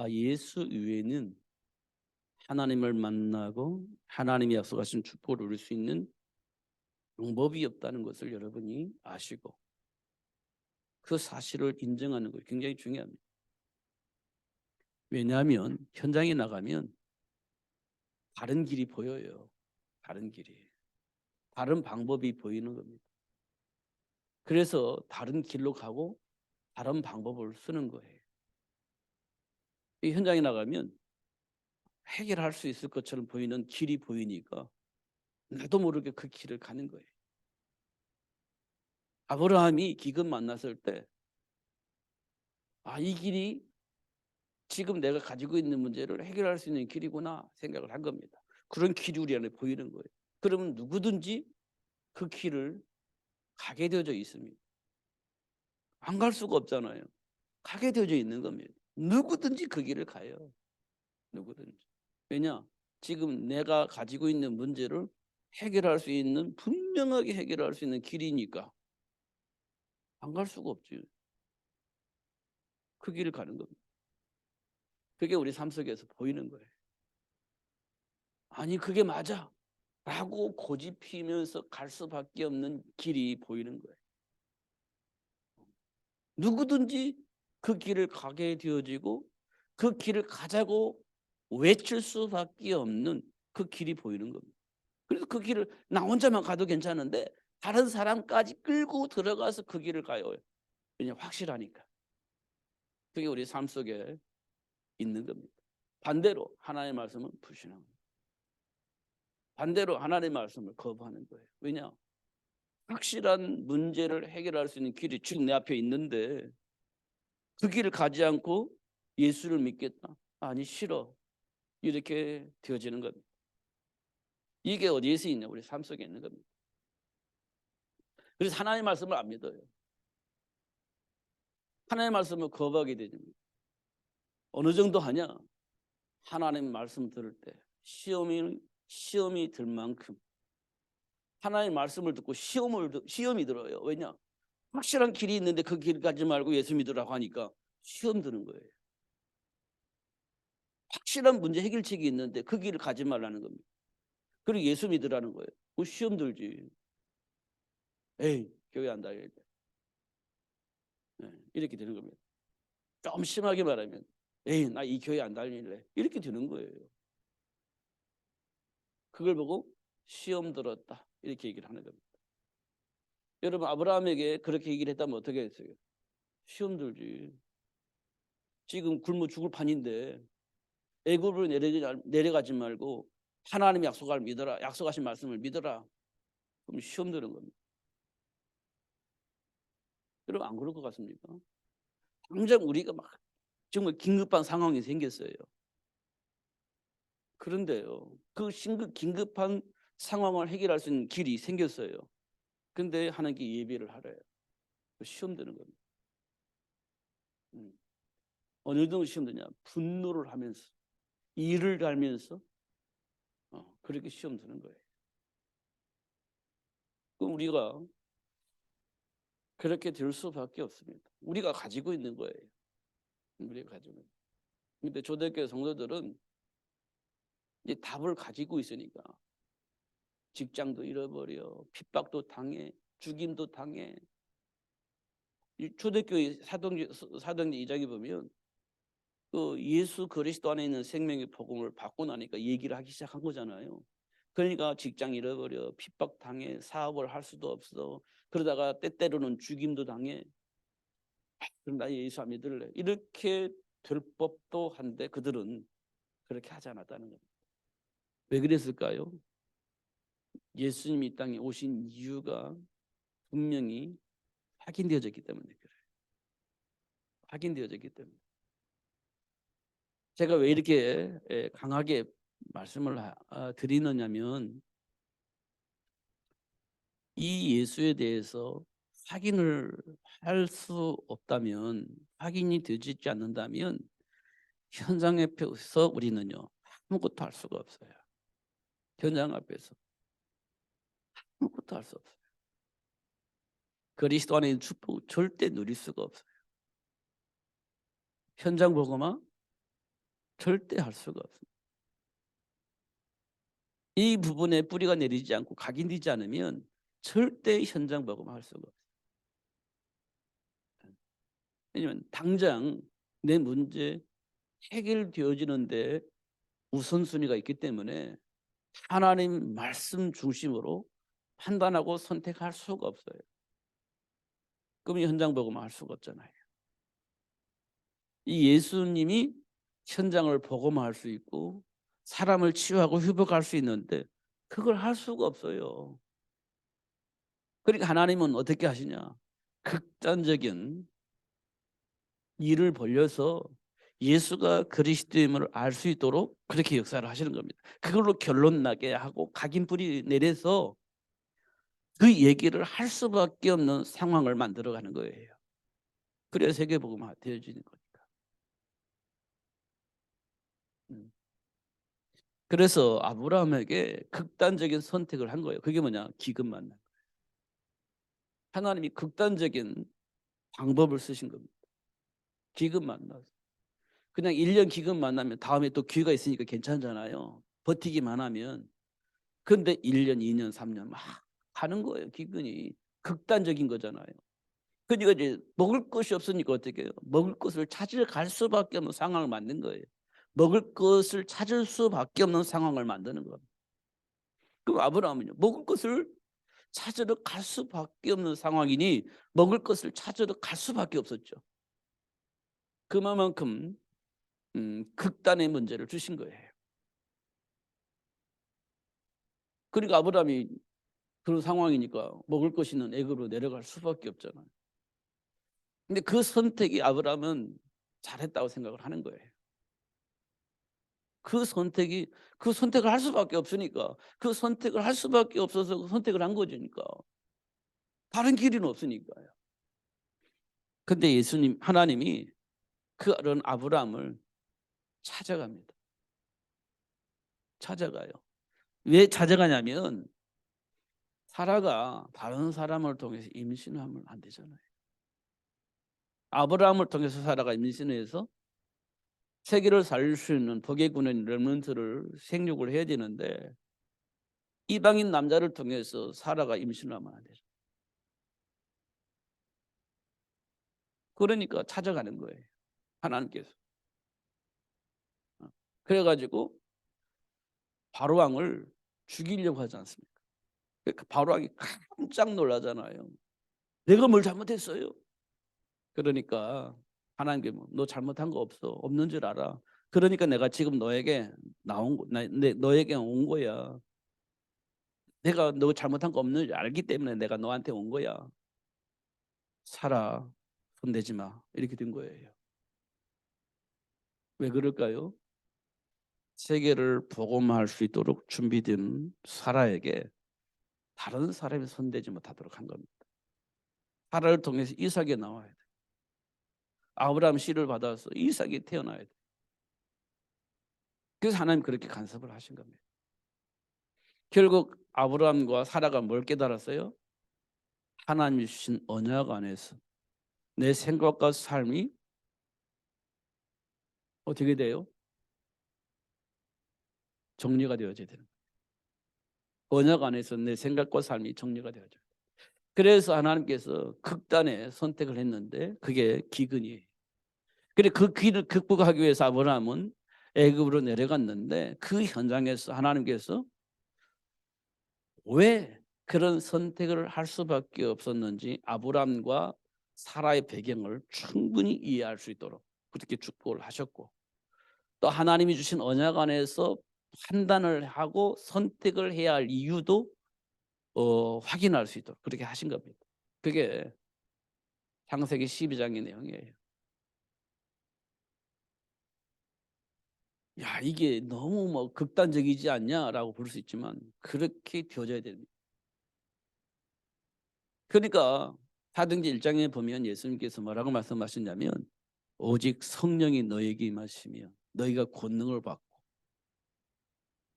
예수 외에는 하나님을 만나고 하나님이 약속하신 축복을 누릴 수 있는 방법이 없다는 것을 여러분이 아시고 그 사실을 인정하는 것이 굉장히 중요합니다. 왜냐하면 현장에 나가면 다른 길이 보여요. 다른 길이. 다른 방법이 보이는 겁니다. 그래서 다른 길로 가고 다른 방법을 쓰는 거예요. 이 현장에 나가면 해결할 수 있을 것처럼 보이는 길이 보이니까 나도 모르게 그 길을 가는 거예요. 아브라함이 기근 만났을 때 이 길이 지금 내가 가지고 있는 문제를 해결할 수 있는 길이구나 생각을 한 겁니다. 그런 길이 우리 안에 보이는 거예요. 그러면 누구든지 그 길을 가게 되어져 있습니다. 안 갈 수가 없잖아요. 가게 되어져 있는 겁니다. 누구든지 그 길을 가요. 누구든지. 왜냐? 지금 내가 가지고 있는 문제를 해결할 수 있는, 분명하게 해결할 수 있는 길이니까 안 갈 수가 없지. 그 길을 가는 겁니다. 그게 우리 삶 속에서 보이는 거예요. 아니 그게 맞아 라고 고집 피면서 갈 수밖에 없는 길이 보이는 거예요. 누구든지 그 길을 가게 되어지고 그 길을 가자고 외칠 수밖에 없는 그 길이 보이는 겁니다. 그래서 그 길을 나 혼자만 가도 괜찮은데 다른 사람까지 끌고 들어가서 그 길을 가요. 왜냐하면 확실하니까. 그게 우리 삶 속에 있는 겁니다. 반대로 하나님의 말씀은 불신한 겁니다. 반대로 하나님의 말씀을 거부하는 거예요. 왜냐? 확실한 문제를 해결할 수 있는 길이 지금 내 앞에 있는데 그 길을 가지 않고 예수를 믿겠다? 아니 싫어. 이렇게 되어지는 겁니다. 이게 어디에서 있냐? 우리 삶 속에 있는 겁니다. 그래서 하나님의 말씀을 안 믿어요. 하나님의 말씀을 거부하게 됩니다. 어느 정도 하냐? 하나님의 말씀 들을 때 시험이 들 만큼 하나님의 말씀을 듣고 시험이 들어요. 왜냐? 확실한 길이 있는데 그 길 가지 말고 예수 믿으라고 하니까 시험 드는 거예요. 확실한 문제 해결책이 있는데 그 길을 가지 말라는 겁니다. 그리고 예수 믿으라는 거예요. 시험 들지. 에이 교회 안 다닐 때. 이렇게 되는 겁니다. 좀 심하게 말하면 에이 나 이 교회 안 다닐래. 이렇게 되는 거예요. 그걸 보고 시험 들었다. 이렇게 얘기를 하는 겁니다. 여러분 아브라함에게 그렇게 얘기를 했다면 어떻게 했어요? 시험 들지. 지금 굶어 죽을 판인데 애굽으로 내려가지 말고 하나님의 약속을 믿어라. 약속하신 말씀을 믿어라. 그럼 시험 드는 겁니다. 여러분 안 그럴 것 같습니까? 당장 우리가 막 정말 긴급한 상황이 생겼어요. 그런데요. 그 긴급한 상황을 해결할 수 있는 길이 생겼어요. 근데 하나님께 예배를 하래요. 시험 드는 겁니다. 어느 정도 시험 드냐? 분노를 하면서 일을 달면서 그렇게 시험 드는 거예요. 그럼 우리가 그렇게 될 수밖에 없습니다. 우리가 가지고 있는 거예요. 우리가 가지고 있는. 근데 초대교회 성도들은 이제 답을 가지고 있으니까 직장도 잃어버려, 핍박도 당해, 죽임도 당해. 이 초대교회 사도행전 2장에 보면 그 예수 그리스도 안에 있는 생명의 복음을 받고 나니까 얘기를 하기 시작한 거잖아요. 그러니까 직장 잃어버려, 핍박 당해, 사업을 할 수도 없어. 그러다가 때때로는 죽임도 당해. 그럼 나 예수 안 믿을래. 이렇게 될 법도 한데 그들은 그렇게 하지 않았다는 겁니다. 왜 그랬을까요? 예수님이 이 땅에 오신 이유가 분명히 확인되어졌기 때문에 그래요. 확인되어졌기 때문에. 제가 왜 이렇게 강하게 말씀을 드리느냐면 이 예수에 대해서 확인을 할 수 없다면, 확인이 되지 않는다면 현장 앞에서 우리는요 아무것도 할 수가 없어요. 현장 앞에서 아무것도 할 수 없어요. 그리스도 안에 있는 축복을 절대 누릴 수가 없어요. 현장 보고만 절대 할 수가 없습니다. 이 부분에 뿌리가 내리지 않고 각인되지 않으면 절대 현장 복음할 수가 없어요. 왜냐하면 당장 내 문제 해결되어지는데 우선순위가 있기 때문에 하나님 말씀 중심으로 판단하고 선택할 수가 없어요. 그럼 현장 복음할 수가 없잖아요. 이 예수님이 현장을 복음할 수 있고 사람을 치유하고 회복할 수 있는데 그걸 할 수가 없어요. 그러니까 하나님은 어떻게 하시냐? 극단적인 일을 벌려서 예수가 그리스도임을 알 수 있도록 그렇게 역사를 하시는 겁니다. 그걸로 결론 나게 하고 각인뿌리 내려서 그 얘기를 할 수밖에 없는 상황을 만들어가는 거예요. 그래야 세계복음화 되어지는 거니까. 그래서 아브라함에게 극단적인 선택을 한 거예요. 그게 뭐냐? 기근 만남. 하나님이 극단적인 방법을 쓰신 겁니다. 기근 만나서. 그냥 1년 기근 만나면 다음에 또 기회가 있으니까 괜찮잖아요. 버티기만 하면. 근데 1년, 2년, 3년 막 가는 거예요. 기근이. 극단적인 거잖아요. 그러니까 이제 먹을 것이 없으니까 어떻게 해요? 먹을 것을 찾으러 갈 수밖에 없는 상황을 만든 거예요. 먹을 것을 찾을 수밖에 없는 상황을 만드는 겁니다. 그럼 아브라함은요. 먹을 것을 찾으러 갈 수밖에 없는 상황이니 먹을 것을 찾으러 갈 수밖에 없었죠. 그만큼 극단의 문제를 주신 거예요. 그러니까 아브라함이 그런 상황이니까 먹을 것이 있는 애굽으로 내려갈 수밖에 없잖아요. 근데 그 선택이 아브라함은 잘했다고 생각을 하는 거예요. 그 선택을 할 수밖에 없으니까 그 선택을 할 수밖에 없어서 그 선택을 한 거니까 다른 길은 없으니까요. 근데 예수님 하나님이 그런 아브라함을 찾아갑니다. 찾아가요. 왜 찾아가냐면 사라가 다른 사람을 통해서 임신하면 안 되잖아요. 아브라함을 통해서 사라가 임신해서 세계를 살릴 수 있는 복의 군의 렘넌트를 생육을 해야 되는데 이방인 남자를 통해서 사라가 임신하면 안 되죠. 그러니까 찾아가는 거예요. 하나님께서. 그래가지고 바로왕을 죽이려고 하지 않습니까? 그러니까 바로왕이 깜짝 놀라잖아요. 내가 뭘 잘못했어요? 그러니까 하나님께 너 잘못한 거 없어. 없는 줄 알아. 그러니까 내가 지금 너에게 너에게 온 거야. 내가 너 잘못한 거 없는 줄 알기 때문에 내가 너한테 온 거야. 살아. 손대지 마. 이렇게 된 거예요. 왜 그럴까요? 세계를 복음화할 수 있도록 준비된 사라에게 다른 사람이 손대지 못하도록 한 겁니다. 사라를 통해서 이삭이 나와야 돼. 아브라함 씨를 받아서 이삭이 태어나야 돼. 그래서 하나님 그렇게 간섭을 하신 겁니다. 결국 아브라함과 사라가 뭘 깨달았어요? 하나님이 주신 언약 안에서 내 생각과 삶이 어떻게 돼요? 정리가 되어져야 되는 거예요. 언약 안에서 내 생각과 삶이 정리가 되어져요. 그래서 하나님께서 극단의 선택을 했는데 그게 기근이에요. 그래 그 기를 극복하기 위해서 아브라함은 애굽으로 내려갔는데 그 현장에서 하나님께서 왜 그런 선택을 할 수밖에 없었는지 아브라함과 사라의 배경을 충분히 이해할 수 있도록 그렇게 축복을 하셨고 또 하나님이 주신 언약 안에서 판단을 하고 선택을 해야 할 이유도 확인할 수 있도록 그렇게 하신 겁니다. 그게 창세기 12장의 내용이에요. 야, 이게 너무 뭐 극단적이지 않냐라고 볼 수 있지만 그렇게 되어져야 됩니다. 그러니까 사도행전 1장에 보면 예수님께서 뭐라고 말씀하셨냐면 오직 성령이 너에게 임하시며 너희가 권능을 받고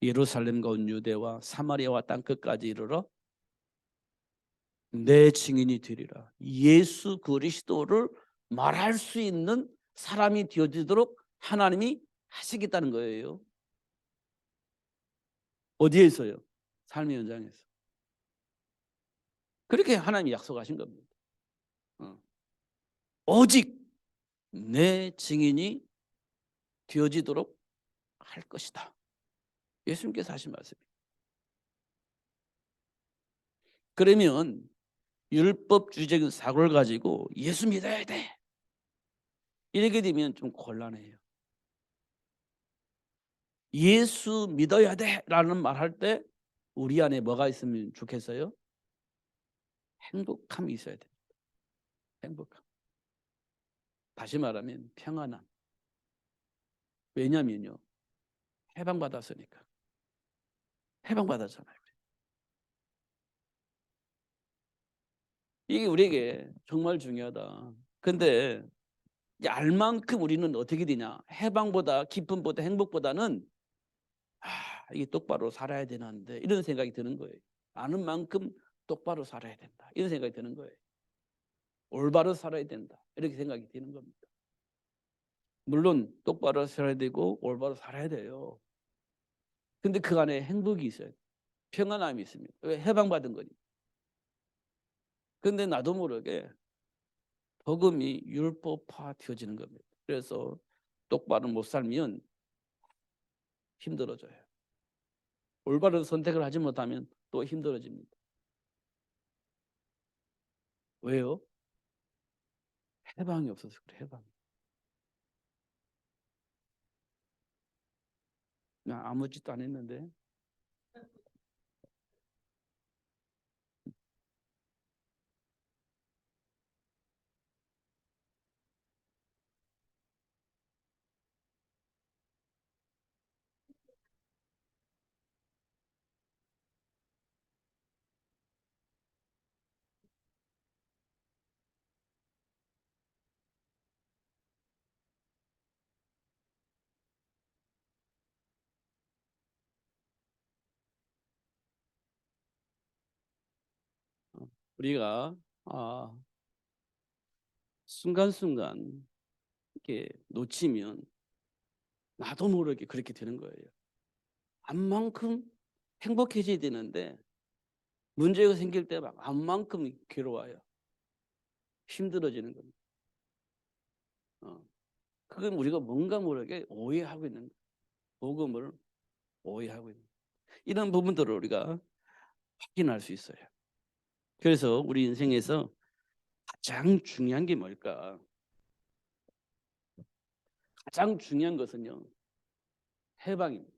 예루살렘과 온 유대와 사마리아와 땅끝까지 이르러 내 증인이 되리라. 예수 그리스도를 말할 수 있는 사람이 되어지도록 하나님이 하시겠다는 거예요. 어디에서요? 삶의 현장에서. 그렇게 하나님이 약속하신 겁니다. 오직 내 증인이 되어지도록 할 것이다. 예수님께서 하신 말씀이에요. 그러면 율법주의적인 사고를 가지고 예수 믿어야 돼, 이렇게 되면 좀 곤란해요. 예수 믿어야 돼라는 말 할 때 우리 안에 뭐가 있으면 좋겠어요? 행복함이 있어야 돼요. 행복함. 다시 말하면 평안함. 왜냐면요, 해방받았으니까. 해방받았잖아요. 이게 우리에게 정말 중요하다. 근데 이제 알 만큼 우리는 어떻게 되냐? 해방보다, 기쁨보다, 행복보다는 이게 똑바로 살아야 되는데, 이런 생각이 드는 거예요. 아는 만큼 똑바로 살아야 된다, 이런 생각이 드는 거예요. 올바로 살아야 된다, 이렇게 생각이 드는 겁니다. 물론 똑바로 살아야 되고 올바로 살아야 돼요. 근데 그 안에 행복이 있어요. 평안함이 있습니다. 왜? 해방받은 거니. 근데 나도 모르게 복음이 율법화 되어지는 겁니다. 그래서 똑바로 못 살면 힘들어져요. 올바른 선택을 하지 못하면 또 힘들어집니다. 왜요? 해방이 없어서 그래. 해방이. 나 아무 짓도 안 했는데. 우리가 순간순간 이렇게 놓치면 나도 모르게 그렇게 되는 거예요. 암만큼 행복해져야 되는데 문제가 생길 때 막 암만큼 괴로워요. 힘들어지는 겁니다. 그건 우리가 뭔가 모르게 오해하고 있는 거예요. 복음을 오해하고 있는 거예요. 이런 부분들을 우리가 확인할 수 있어요. 그래서 우리 인생에서 가장 중요한 게 뭘까? 가장 중요한 것은요, 해방입니다.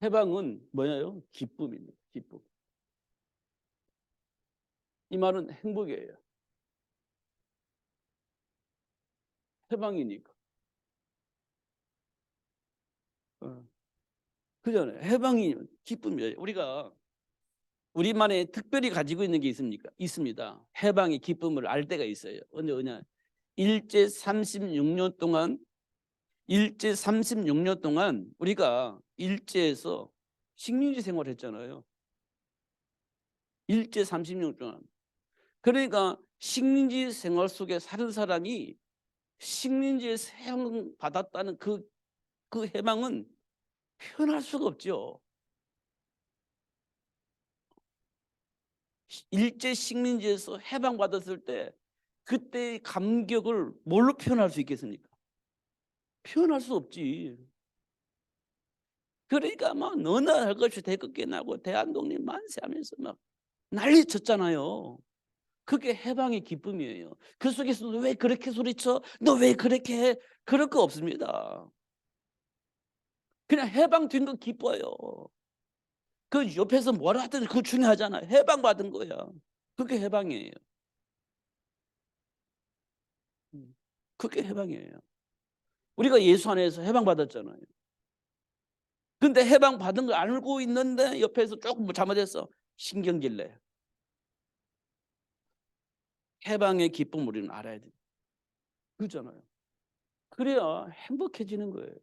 해방은 뭐예요? 기쁨입니다. 기쁨. 이 말은 행복이에요. 해방이니까. 그잖아요. 해방이 기쁨이에요. 우리가 우리만의 특별히 가지고 있는 게 있습니까? 있습니다. 해방의 기쁨을 알 때가 있어요. 언제 오냐? 일제 36년 동안 일제 36년 동안 우리가 일제에서 식민지 생활했잖아요. 일제 36년 동안. 그러니까 식민지 생활 속에 사는 사람이 식민지에서 해방받았다는 그 해방은 표현할 수가 없죠. 일제 식민지에서 해방받았을 때 그때의 감격을 뭘로 표현할 수 있겠습니까? 표현할 수 없지. 그러니까 막 너나 할 것이 대꺾게 나고 대한독립 만세하면서 막 난리 쳤잖아요. 그게 해방의 기쁨이에요. 그 속에서 왜 그렇게 소리쳐? 너 왜 그렇게 해? 그럴 거 없습니다. 그냥 해방된 거 기뻐요. 그 옆에서 뭐라 하든 그거 중요하잖아요. 해방받은 거야. 그게 해방이에요. 그게 해방이에요. 우리가 예수 안에서 해방받았잖아요. 근데 해방받은 걸 알고 있는데 옆에서 조금 뭐 잘못했어, 신경질 내. 해방의 기쁨 우리는 알아야 돼. 그렇잖아요. 그래야 행복해지는 거예요.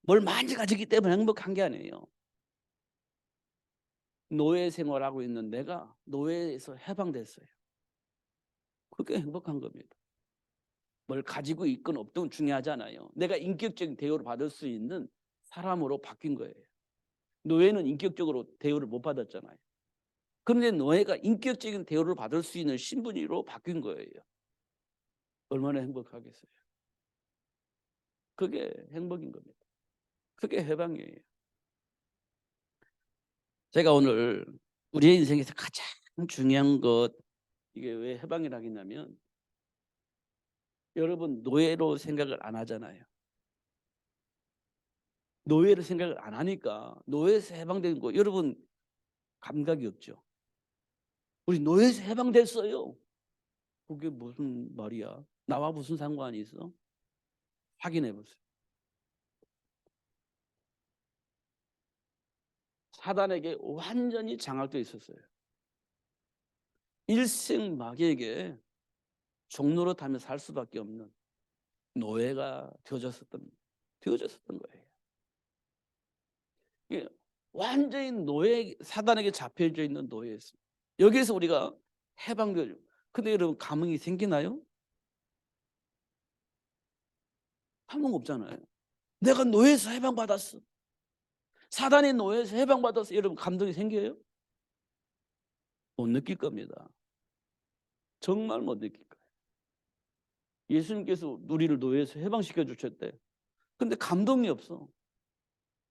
뭘 많이 가지기 때문에 행복한 게 아니에요. 노예 생활하고 있는 내가 노예에서 해방됐어요. 그게 행복한 겁니다. 뭘 가지고 있건 없든 중요하잖아요. 내가 인격적인 대우를 받을 수 있는 사람으로 바뀐 거예요. 노예는 인격적으로 대우를 못 받았잖아요. 그런데 노예가 인격적인 대우를 받을 수 있는 신분으로 바뀐 거예요. 얼마나 행복하겠어요. 그게 행복인 겁니다. 그게 해방이에요. 제가 오늘 우리의 인생에서 가장 중요한 것, 이게 왜 해방이라고 했냐면, 여러분 노예로 생각을 안 하잖아요. 노예로 생각을 안 하니까 노예에서 해방되는 거 여러분 감각이 없죠. 우리 노예에서 해방됐어요. 그게 무슨 말이야? 나와 무슨 상관이 있어? 확인해 보세요. 사단에게 완전히 장악되어 있었어요. 일생 마귀에게 종로로 타며 살 수밖에 없는 노예가 되어졌었던 거예요. 이게 완전히 노예, 사단에게 잡혀져 있는 노예였습니다. 여기에서 우리가 해방되죠. 근데 여러분 감흥이 생기나요? 감흥 없잖아요. 내가 노예에서 해방받았어. 사단의 노예에서 해방받았어. 여러분 감동이 생겨요? 못 느낄 겁니다. 정말 못 느낄 거예요. 예수님께서 우리를 노예에서 해방시켜 주셨대. 근데 감동이 없어.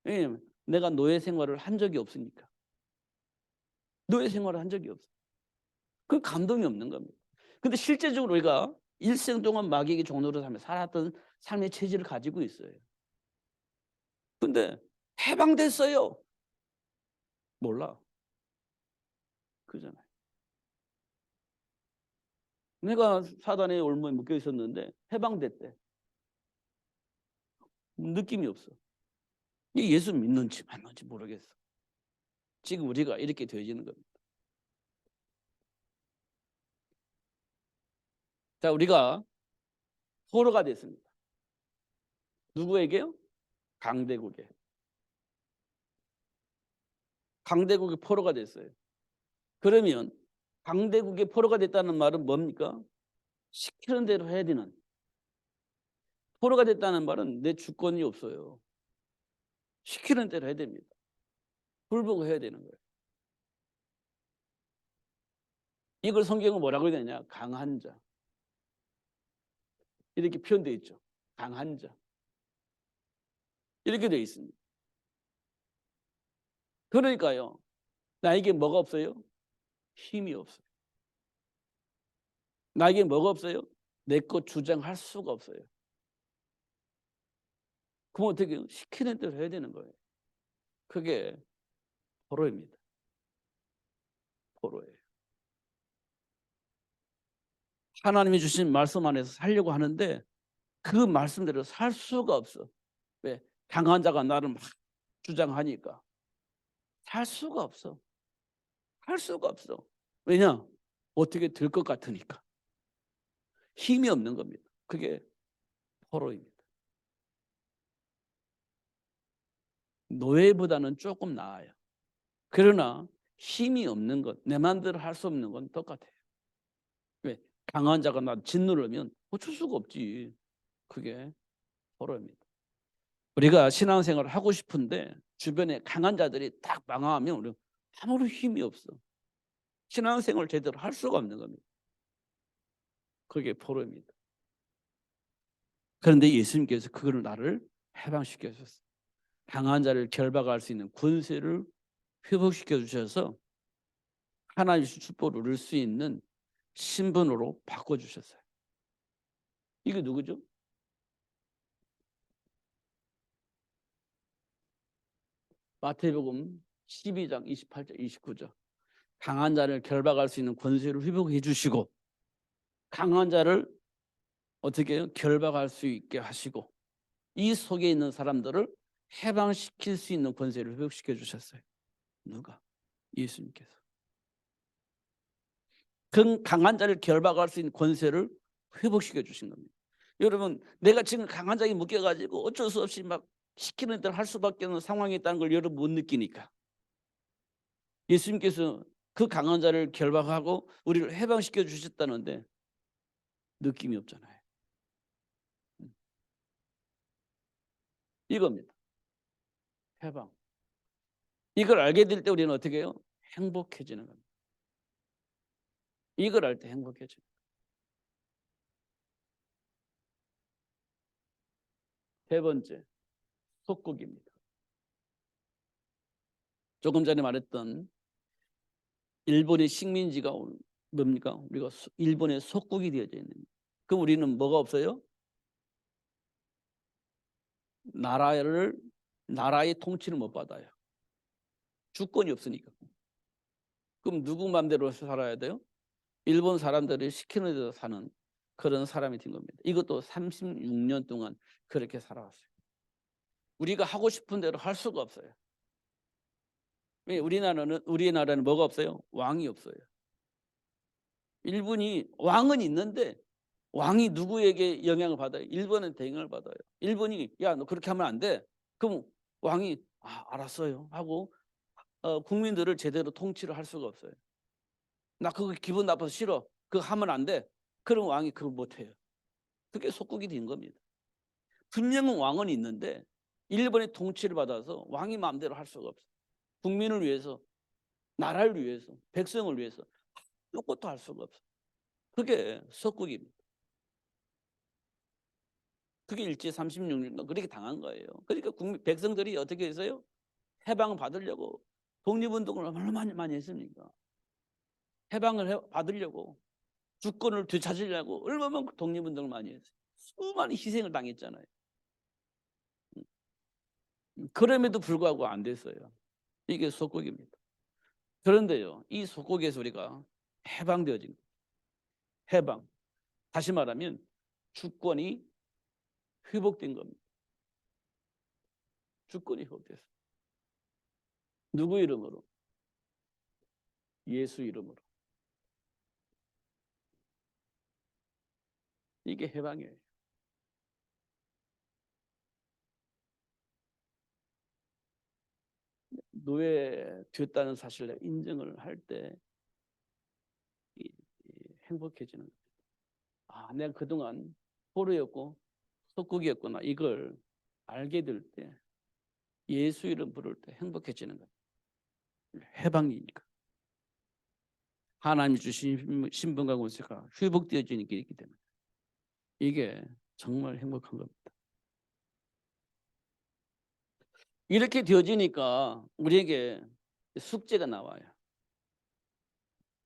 왜냐면 내가 노예 생활을 한 적이 없으니까. 노예 생활을 한 적이 없어. 그 감동이 없는 겁니다. 근데 실제적으로 우리가 일생 동안 마귀에게 종노릇 하며 살았던 삶의 체질을 가지고 있어요. 근데 해방됐어요. 몰라. 그잖아요. 내가 사단의 올무에 묶여 있었는데 해방됐대. 느낌이 없어. 이게 예수 믿는지 맞는지 모르겠어. 지금 우리가 이렇게 되어지는 겁니다. 자, 우리가 포로가 됐습니다. 누구에게요? 강대국에. 강대국의 포로가 됐어요. 그러면 강대국의 포로가 됐다는 말은 뭡니까? 시키는 대로 해야 되는. 포로가 됐다는 말은 내 주권이 없어요. 시키는 대로 해야 됩니다. 불복해야 되는 거예요. 이걸 성경은 뭐라고 해야 되냐? 강한 자. 이렇게 표현되어 있죠. 강한 자. 이렇게 되어 있습니다. 그러니까요. 나에게 뭐가 없어요? 힘이 없어요. 나에게 뭐가 없어요? 내 것 주장할 수가 없어요. 그럼 어떻게 해요? 시키는 대로 해야 되는 거예요. 그게 포로입니다. 포로예요. 하나님이 주신 말씀 안에서 살려고 하는데 그 말씀대로 살 수가 없어. 왜? 강한 자가 나를 막 주장하니까 살 수가 없어. 할 수가 없어. 왜냐? 어떻게 될 것 같으니까. 힘이 없는 겁니다. 그게 포로입니다. 노예보다는 조금 나아요. 그러나 힘이 없는 것, 내 마음대로 할 수 없는 건 똑같아요. 왜? 강한 자가 나 짓누르면 어쩔 수가 없지. 그게 포로입니다. 우리가 신앙생활을 하고 싶은데 주변에 강한 자들이 딱 망하면 우리 아무런 힘이 없어. 신앙생활을 제대로 할 수가 없는 겁니다. 그게 포로입니다. 그런데 예수님께서 그거를 나를 해방시켜 주셨어요. 강한 자를 결박할 수 있는 권세를 회복시켜 주셔서 하나님의 축복을 누릴 수 있는 신분으로 바꿔주셨어요. 이게 누구죠? 마태복음 12장 28절 29절. 강한 자를 결박할 수 있는 권세를 회복해 주시고 강한 자를 어떻게 해요? 결박할 수 있게 하시고 이 속에 있는 사람들을 해방시킬 수 있는 권세를 회복시켜 주셨어요. 누가? 예수님께서. 그 강한 자를 결박할 수 있는 권세를 회복시켜 주신 겁니다. 여러분, 내가 지금 강한 자에 묶여가지고 어쩔 수 없이 막 시키는 대로 할 수밖에 없는 상황이 있다는 걸 여러분 못 느끼니까. 예수님께서 그 강한 자를 결박하고 우리를 해방시켜 주셨다는데 느낌이 없잖아요. 이겁니다. 해방. 이걸 알게 될 때 우리는 어떻게 해요? 행복해지는 겁니다. 이걸 알 때 행복해져요. 세 번째, 속국입니다. 조금 전에 말했던 일본의 식민지가 뭡니까? 우리가 일본의 속국이 되어져 있는. 그럼 우리는 뭐가 없어요? 나라의 통치를 못 받아요. 주권이 없으니까. 그럼 누구 맘대로 살아야 돼요? 일본 사람들이 시키는 대로 사는 그런 사람이 된 겁니다. 이것도 36년 동안 그렇게 살아왔어요. 우리가 하고 싶은 대로 할 수가 없어요. 왜? 우리나라는 뭐가 없어요? 왕이 없어요. 일본이 왕은 있는데 왕이 누구에게 영향을 받아요? 일본은 대응을 받아요. 일본이 야, 너 그렇게 하면 안 돼. 그럼 왕이 알았어요 하고 국민들을 제대로 통치를 할 수가 없어요. 나 그거 기분 나빠서 싫어. 그거 하면 안 돼. 그럼 왕이 그거 못 해요. 그게 속국이 된 겁니다. 분명한 왕은 있는데 일본의 통치를 받아서 왕이 마음대로 할 수가 없어요. 국민을 위해서, 나라를 위해서, 백성을 위해서 아무것도 할 수가 없어요. 그게 속국입니다. 그게 일제 36년 그렇게 당한 거예요. 그러니까 백성들이 어떻게 했어요? 해방을 받으려고 독립운동을 얼마나 많이 했습니까? 해방을 받으려고 주권을 되찾으려고 얼마나 독립운동을 많이 했어요. 수많은 희생을 당했잖아요. 그럼에도 불구하고 안 됐어요. 이게 속국입니다. 그런데요, 이 속국에서 우리가 해방되어진 거예요. 해방. 다시 말하면 주권이 회복된 겁니다. 주권이 회복됐어요. 누구 이름으로? 예수 이름으로. 이게 해방이에요. 노예됐다는 사실을 인정을 할 때 행복해지는 겁니다. 내가 그동안 포로였고 속국이었구나. 이걸 알게 될 때 예수 이름 부를 때 행복해지는 겁니다. 해방이니까. 하나님이 주신 신분과 권세가 회복되어지는 길이기 때문에 이게 정말 행복한 겁니다. 이렇게 되어지니까 우리에게 숙제가 나와요.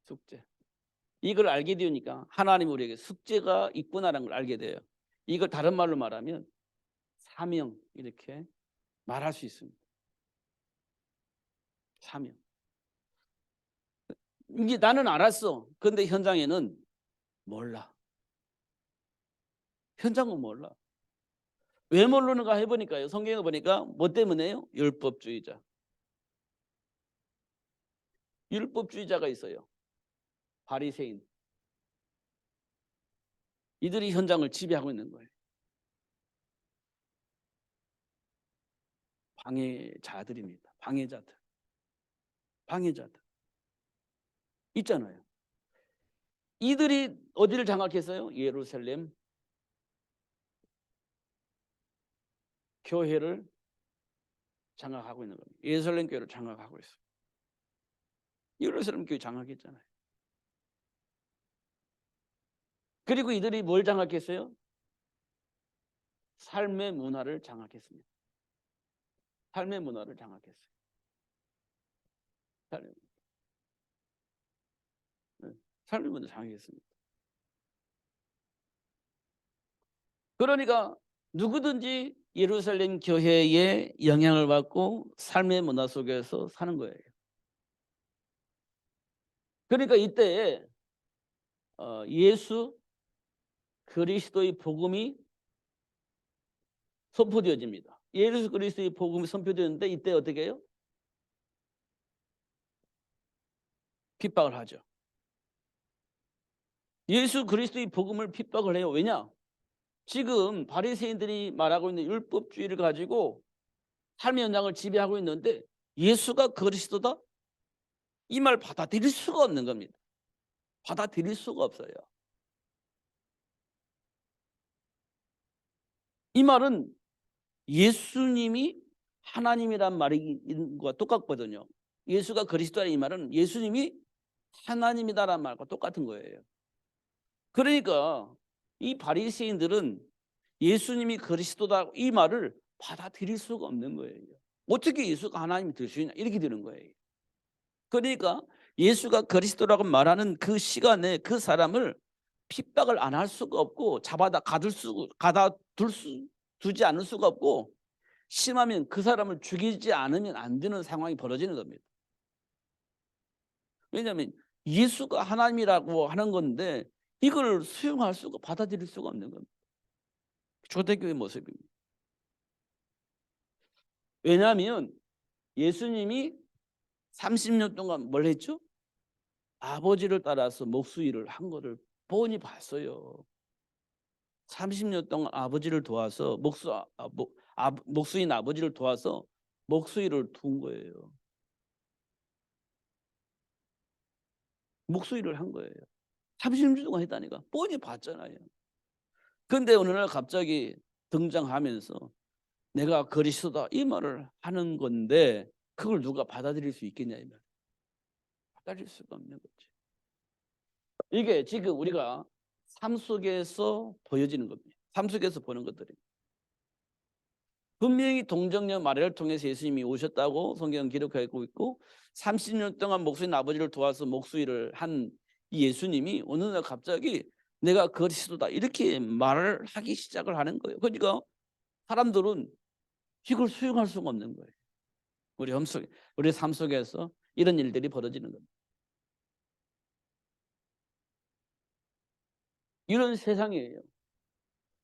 숙제. 이걸 알게 되니까 하나님 우리에게 숙제가 있구나라는 걸 알게 돼요. 이걸 다른 말로 말하면 사명 이렇게 말할 수 있습니다. 사명. 이게 나는 알았어. 그런데 현장에는 몰라. 현장은 몰라. 왜 모르는가 해보니까요. 성경에 보니까 뭐 때문에요? 율법주의자. 율법주의자가 있어요. 바리새인. 이들이 현장을 지배하고 있는 거예요. 방해자들입니다. 방해자들. 있잖아요. 이들이 어디를 장악했어요? 예루살렘 교회를 장악하고 있는 겁니다. 예루살렘 교회를 장악하고 있어요. 예루살렘 교회 장악했잖아요. 그리고 이들이 뭘 장악했어요? 삶의 문화를 장악했습니다. 삶의 문화를 장악했어요. 삶의 문화를 장악했습니다. 그러니까 누구든지 예루살렘 교회의 영향을 받고 삶의 문화 속에서 사는 거예요. 그러니까 이때 예수 그리스도의 복음이 선포되어집니다. 예수 그리스도의 복음이 선포되었는데 이때 어떻게 해요? 핍박을 하죠. 예수 그리스도의 복음을 핍박을 해요. 왜냐? 지금 바리새인들이 말하고 있는 율법주의를 가지고 삶의 현장을 지배하고 있는데 예수가 그리스도다? 이 말 받아들일 수가 없는 겁니다. 받아들일 수가 없어요. 이 말은 예수님이 하나님이란 말과 똑같거든요. 예수가 그리스도라 이 말은 예수님이 하나님이다라는 말과 똑같은 거예요. 그러니까 이 바리새인들은 예수님이 그리스도다 이 말을 받아들일 수가 없는 거예요. 어떻게 예수가 하나님이 될 수 있냐 이렇게 되는 거예요. 그러니까 예수가 그리스도라고 말하는 그 시간에 그 사람을 핍박을 안 할 수가 없고 잡아다 두지 않을 수가 없고 심하면 그 사람을 죽이지 않으면 안 되는 상황이 벌어지는 겁니다. 왜냐하면 예수가 하나님이라고 하는 건데 이걸 수용할 수가 받아들일 수가 없는 겁니다. 초대교회 모습입니다. 왜냐하면 예수님이 30년 동안 뭘 했죠? 아버지를 따라서 목수일을 한 거를 뻔히 봤어요. 30년 동안 아버지를 도와서 목수인 아버지를 도와서 목수일을 둔 거예요. 목수일을 한 거예요. 30년 동안 했다니까. 뻔히 봤잖아요. 그런데 어느 날 갑자기 등장하면서 내가 그리스도다 이 말을 하는 건데 그걸 누가 받아들일 수 있겠냐 이 말. 받아들일 수가 없는 거지. 이게 지금 우리가 삶 속에서 보여지는 겁니다. 삶 속에서 보는 것들이. 분명히 동정녀 마리아를 통해서 예수님이 오셨다고 성경은 기록하고 있고 30년 동안 목수인 아버지를 도와서 목수일을 한 이 예수님이 어느 날 갑자기 내가 그리스도다 이렇게 말을 하기 시작을 하는 거예요. 그러니까 사람들은 이걸 수용할 수가 없는 거예요. 우리 삶 속에서 이런 일들이 벌어지는 겁니다. 이런 세상이에요.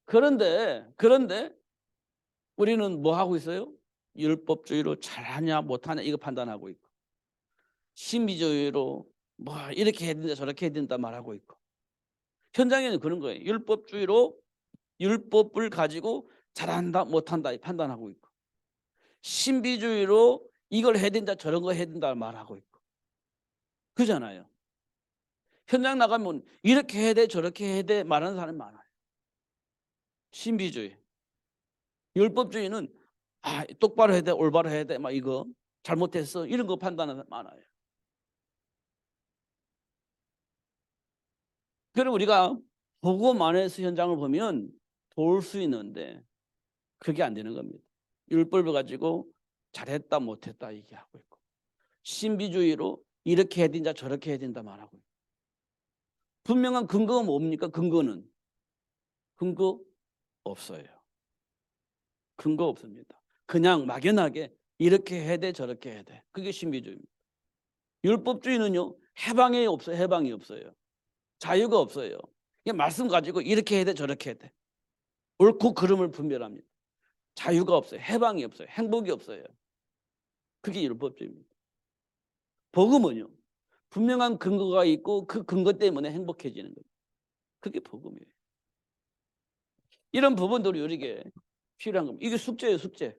그런데 우리는 뭐 하고 있어요? 율법주의로 잘하냐 못하냐 이거 판단하고 있고 신비주의로 뭐 이렇게 해야 된다 저렇게 해야 된다 말하고 있고 현장에는 그런 거예요. 율법주의로 율법을 가지고 잘한다 못한다 판단하고 있고 신비주의로 이걸 해야 된다 저런 거 해야 된다 말하고 있고 그잖아요. 현장 나가면 이렇게 해야 돼 저렇게 해야 돼 말하는 사람이 많아요. 신비주의. 율법주의는 똑바로 해야 돼 올바로 해야 돼 막 이거 잘못했어 이런 거 판단하는 사람 많아요. 그럼 우리가 복음 안에서 현장을 보면 도울 수 있는데 그게 안 되는 겁니다. 율법을 가지고 잘했다 못했다 얘기하고 있고 신비주의로 이렇게 해야 된다 저렇게 해야 된다 말하고 있고 분명한 근거가 뭡니까? 근거는 근거 없어요. 근거 없습니다. 그냥 막연하게 이렇게 해야 돼 저렇게 해야 돼. 그게 신비주의입니다. 율법주의는요 해방이 없어요. 해방이 없어요. 자유가 없어요. 그냥 말씀 가지고 이렇게 해야 돼 저렇게 해야 돼. 옳고 그름을 분별합니다. 자유가 없어요. 해방이 없어요. 행복이 없어요. 그게 율법주의입니다. 복음은요 분명한 근거가 있고 그 근거 때문에 행복해지는 거예요. 그게 복음이에요. 이런 부분들이 우리에게 필요한 겁니다. 이게 숙제예요. 숙제.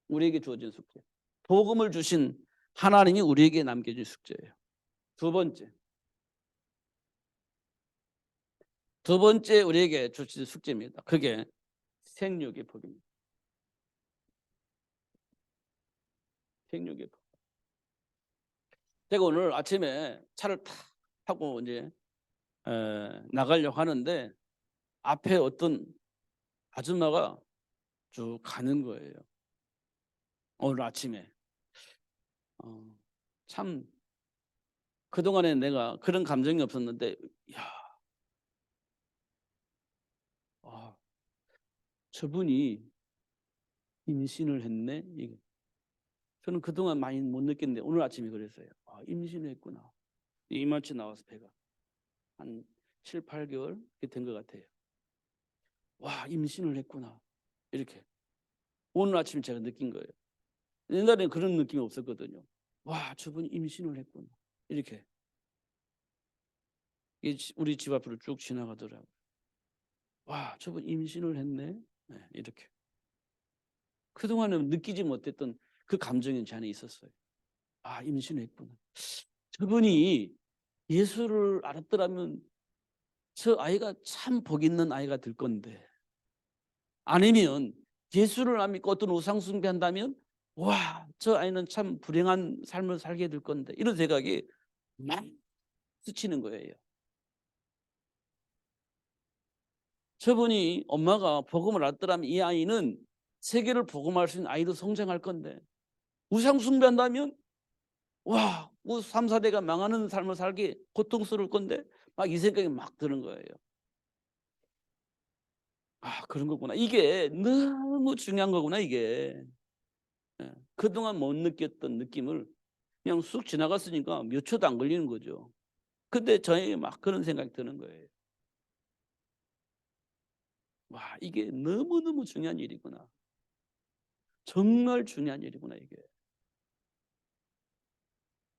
우리에게 주어진 숙제. 복음을 주신 하나님이 우리에게 남겨준 숙제예요. 두 번째 우리에게 주신 숙제입니다. 그게 생육의 복입니다. 생육의 복. 제가 오늘 아침에 차를 타고 이제 나가려고 하는데 앞에 어떤 아줌마가 쭉 가는 거예요. 오늘 아침에. 참 그동안에 내가 그런 감정이 없었는데 저분이 임신을 했네. 저는 그동안 많이 못 느꼈는데 오늘 아침에 그랬어요. 임신을 했구나. 이만치 나와서 배가 한 7, 8개월 된 것 같아요. 와 임신을 했구나. 이렇게 오늘 아침에 제가 느낀 거예요. 옛날에는 그런 느낌이 없었거든요. 와 저분이 임신을 했구나. 이렇게 우리 집 앞으로 쭉 지나가더라고요. 와 저분 임신을 했네. 네, 이렇게 그동안은 느끼지 못했던 그 감정이 제 안에 있었어요. 임신했구나. 저분이 예수를 알았더라면 저 아이가 참 복 있는 아이가 될 건데 아니면 예수를 안 믿고 어떤 우상 숭배한다면 와, 저 아이는 참 불행한 삶을 살게 될 건데 이런 생각이 막 스치는 거예요. 저분이 엄마가 복음을 알더라면 이 아이는 세계를 복음할 수 있는 아이로 성장할 건데 우상 숭배한다면 와, 3, 4대가 망하는 삶을 살기 고통스러울 건데 막 이 생각이 막 드는 거예요. 아, 그런 거구나. 이게 너무 중요한 거구나 이게. 예. 그동안 못 느꼈던 느낌을 그냥 쑥 지나갔으니까 몇 초도 안 걸리는 거죠. 근데 저에게 막 그런 생각이 드는 거예요. 와, 이게 너무너무 중요한 일이구나. 정말 중요한 일이구나 이게.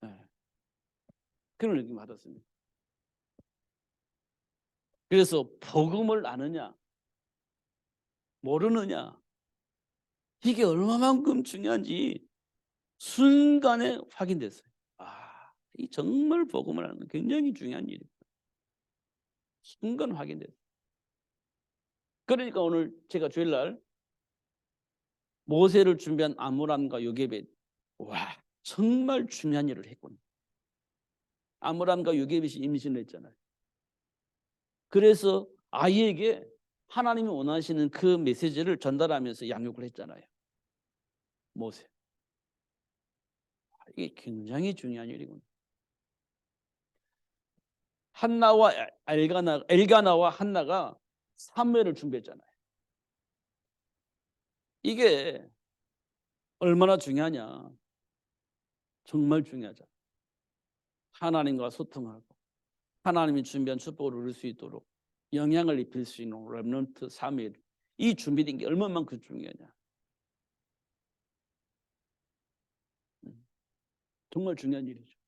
예. 그런 느낌 받았습니다. 그래서 복음을 아느냐 모르느냐 이게 얼마만큼 중요한지 순간에 확인됐어요. 아, 이 정말 복음을 아는 건 굉장히 중요한 일이다. 순간 확인됐어요. 그러니까 오늘 제가 주일날 모세를 준비한 아므람과 요게벳, 와, 정말 중요한 일을 했군. 아므람과 요게벳이 임신을 했잖아요. 그래서 아이에게 하나님이 원하시는 그 메시지를 전달하면서 양육을 했잖아요. 모세. 이게 굉장히 중요한 일이군. 한나와 엘가나와 한나가 사무엘을 준비했잖아요. 이게 얼마나 중요하냐. 정말 중요하죠. 하나님과 소통하고 하나님이 준비한 축복을 누릴 수 있도록 영향을 입힐 수 있는 렘넌트 사무엘, 이 준비된 게 얼마만큼 중요하냐. 정말 중요한 일이죠.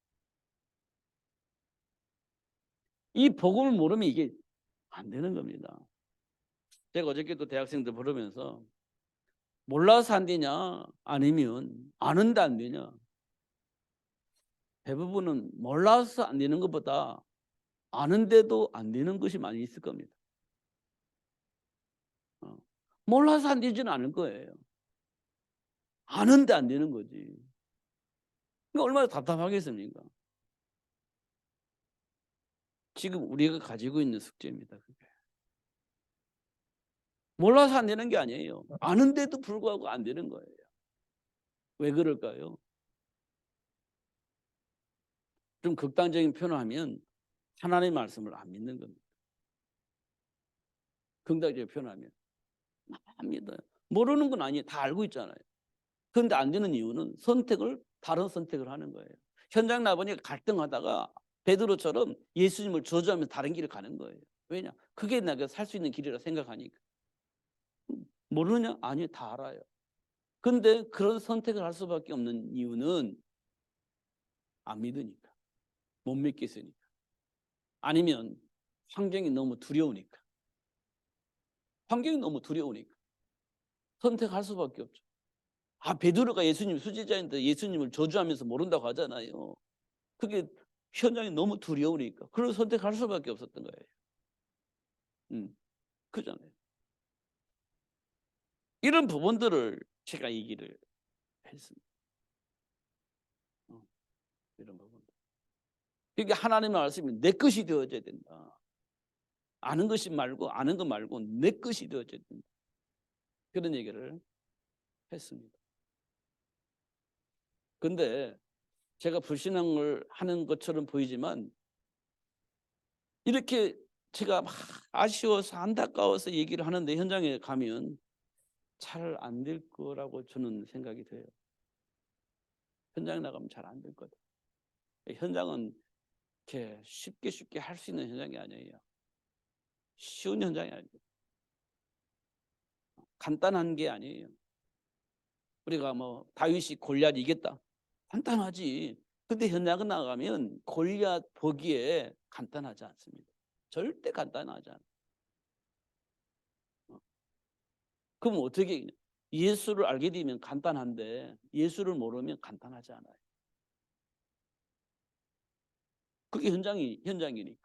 이 복음을 모르면 이게 안 되는 겁니다. 제가 어저께도 대학생들 부르면서 몰라서 안 되냐 아니면 아는데 안 되냐. 대부분은 몰라서 안 되는 것보다 아는데도 안 되는 것이 많이 있을 겁니다. 몰라서 안 되지는 않을 거예요. 아는데 안 되는 거지. 그러니까 얼마나 답답하겠습니까? 지금 우리가 가지고 있는 숙제입니다. 그게. 몰라서 안 되는 게 아니에요. 아는데도 불구하고 안 되는 거예요. 왜 그럴까요? 좀 극단적인 표현을 하면 하나님의 말씀을 안 믿는 겁니다. 긍정적인 표현하면 안 믿어요. 모르는 건 아니에요. 다 알고 있잖아요. 그런데 안 되는 이유는 다른 선택을 하는 거예요. 현장 나보니까 갈등하다가 베드로처럼 예수님을 저주하면서 다른 길을 가는 거예요. 왜냐? 그게 내가 살 수 있는 길이라 생각하니까. 모르느냐? 아니요, 다 알아요. 근데 그런 선택을 할 수밖에 없는 이유는 안 믿으니까. 못 믿겠으니까. 아니면 환경이 너무 두려우니까. 환경이 너무 두려우니까. 선택할 수밖에 없죠. 아, 베드로가 예수님 수제자인데 예수님을 저주하면서 모른다고 하잖아요. 그게 현장이 너무 두려우니까. 그걸 선택할 수밖에 없었던 거예요. 그잖아요. 이런 부분들을 제가 얘기를 했습니다. 이런 부분들. 그러니까 하나님의 말씀이 내 것이 되어져야 된다. 아는 것이 말고 아는 것 말고 내 것이 되어져야 된다. 그런 얘기를 했습니다. 근데 제가 불신앙을 하는 것처럼 보이지만 이렇게 제가 막 아쉬워서 안타까워서 얘기를 하는데 현장에 가면 잘 안 될 거라고 저는 생각이 돼요. 현장에 나가면 잘 안 될 거다. 현장은 이렇게 쉽게 할 수 있는 현장이 아니에요. 쉬운 현장이 아니에요. 간단한 게 아니에요. 우리가 뭐 다윗이 골리앗 이겼다. 간단하지. 근데 현장에 나가면 골리앗 보기에 간단하지 않습니다. 절대 간단하지 않아요. 그럼 어떻게 예수를 알게 되면 간단한데 예수를 모르면 간단하지 않아요. 그게 현장이니까.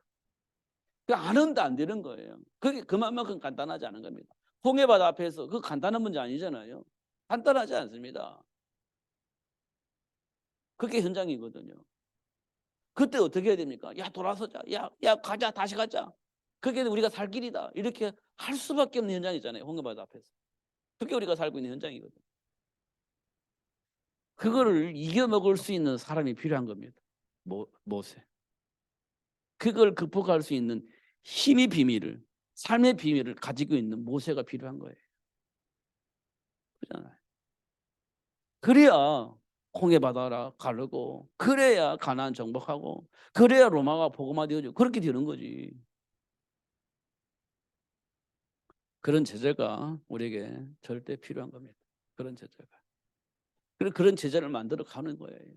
아는데 안 되는 거예요. 그게 그만큼 간단하지 않은 겁니다. 홍해바다 앞에서 그 간단한 문제 아니잖아요. 간단하지 않습니다. 그게 현장이거든요. 그때 어떻게 해야 됩니까? 야, 돌아서자. 야, 가자. 다시 가자. 그게 우리가 살 길이다. 이렇게 할 수밖에 없는 현장이잖아요. 홍해바다 앞에서. 그게 우리가 살고 있는 현장이거든요. 그거를 이겨먹을 수 있는 사람이 필요한 겁니다. 모세. 그걸 극복할 수 있는 힘의 비밀을, 삶의 비밀을 가지고 있는 모세가 필요한 거예요. 그렇잖아요. 그래야 홍해바다라 가르고, 그래야 가나안 정복하고, 그래야 로마가 복음화 되어지고, 그렇게 되는 거지. 그런 제자가 우리에게 절대 필요한 겁니다. 그런 제자가. 그런 제자를 만들어 가는 거예요.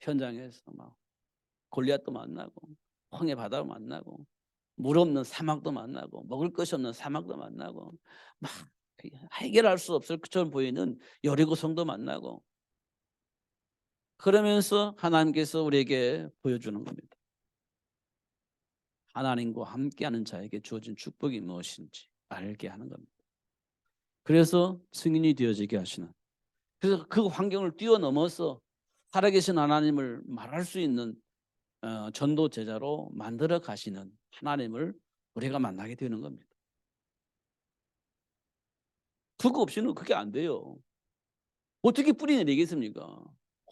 현장에서 막 골리앗도 만나고, 홍해바다도 만나고, 물 없는 사막도 만나고, 먹을 것이 없는 사막도 만나고, 막 해결할 수 없을 것처럼 보이는 여리고성도 만나고, 그러면서 하나님께서 우리에게 보여주는 겁니다. 하나님과 함께하는 자에게 주어진 축복이 무엇인지 알게 하는 겁니다. 그래서 승인이 되어지게 하시는, 그래서 그 환경을 뛰어넘어서 살아계신 하나님을 말할 수 있는 전도 제자로 만들어 가시는 하나님을 우리가 만나게 되는 겁니다. 그거 없이는 그게 안 돼요. 어떻게 뿌리 내리겠습니까?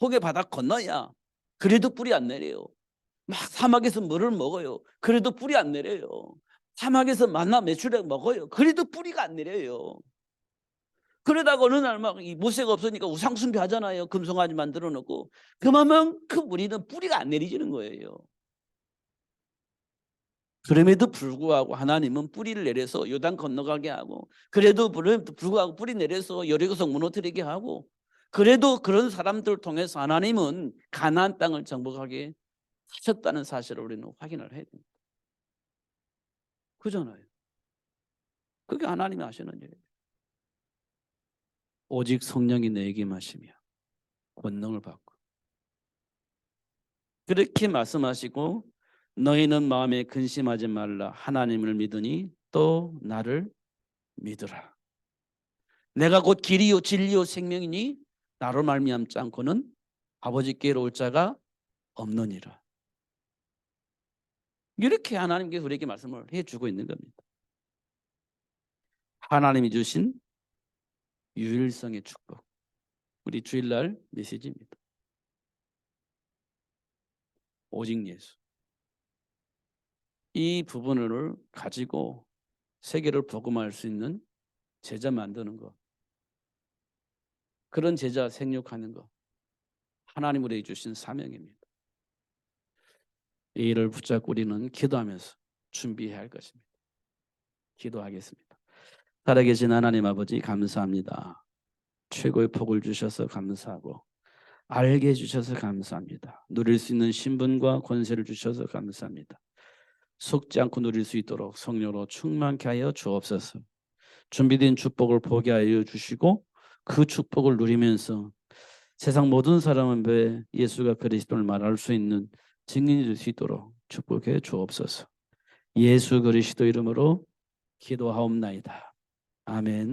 혹의 바다 건너야 그래도 뿌리 안 내려요. 막 사막에서 물을 먹어요. 그래도 뿌리 안 내려요. 사막에서 만나 메추려 먹어요. 그래도 뿌리가 안 내려요. 그러다가 어느 날 막 이 모세가 없으니까 우상 숭배하잖아요. 금송아지 만들어 놓고. 그만큼 우리는 뿌리가 안 내리지는 거예요. 그럼에도 불구하고 하나님은 뿌리를 내려서 요단 건너가게 하고, 그래도 불구하고 뿌리 내려서 여리고성 무너뜨리게 하고, 그래도 그런 사람들을 통해서 하나님은 가나안 땅을 정복하게 하셨다는 사실을 우리는 확인을 해야 됩니다. 그잖아요. 그게 하나님이 하시는 일이에요. 오직 성령이 내게 임하시며 권능을 받고, 그렇게 말씀하시고, 너희는 마음에 근심하지 말라. 하나님을 믿으니 또 나를 믿으라. 내가 곧 길이요 진리요 생명이니 나로 말미암지 않고는 아버지께로 올 자가 없느니라. 이렇게 하나님께서 우리에게 말씀을 해주고 있는 겁니다. 하나님이 주신 유일성의 축복, 우리 주일날 메시지입니다. 오직 예수. 이 부분을 가지고 세계를 복음할 수 있는 제자 만드는 것, 그런 제자 생육하는 것, 하나님 우리에게 주신 사명입니다. 이 일을 붙잡고 우리는 기도하면서 준비해야 할 것입니다. 기도하겠습니다. 살아계신 하나님 아버지, 감사합니다. 최고의 복을 주셔서 감사하고, 알게 해주셔서 감사합니다. 누릴 수 있는 신분과 권세를 주셔서 감사합니다. 속지 않고 누릴 수 있도록 성령으로 충만케 하여 주옵소서. 준비된 축복을 보게 하여 주시고, 그 축복을 누리면서 세상 모든 사람은 왜 예수가 그리스도를 말할 수 있는 증인이 될 수 있도록 축복해 주옵소서. 예수 그리스도 이름으로 기도하옵나이다. 아멘.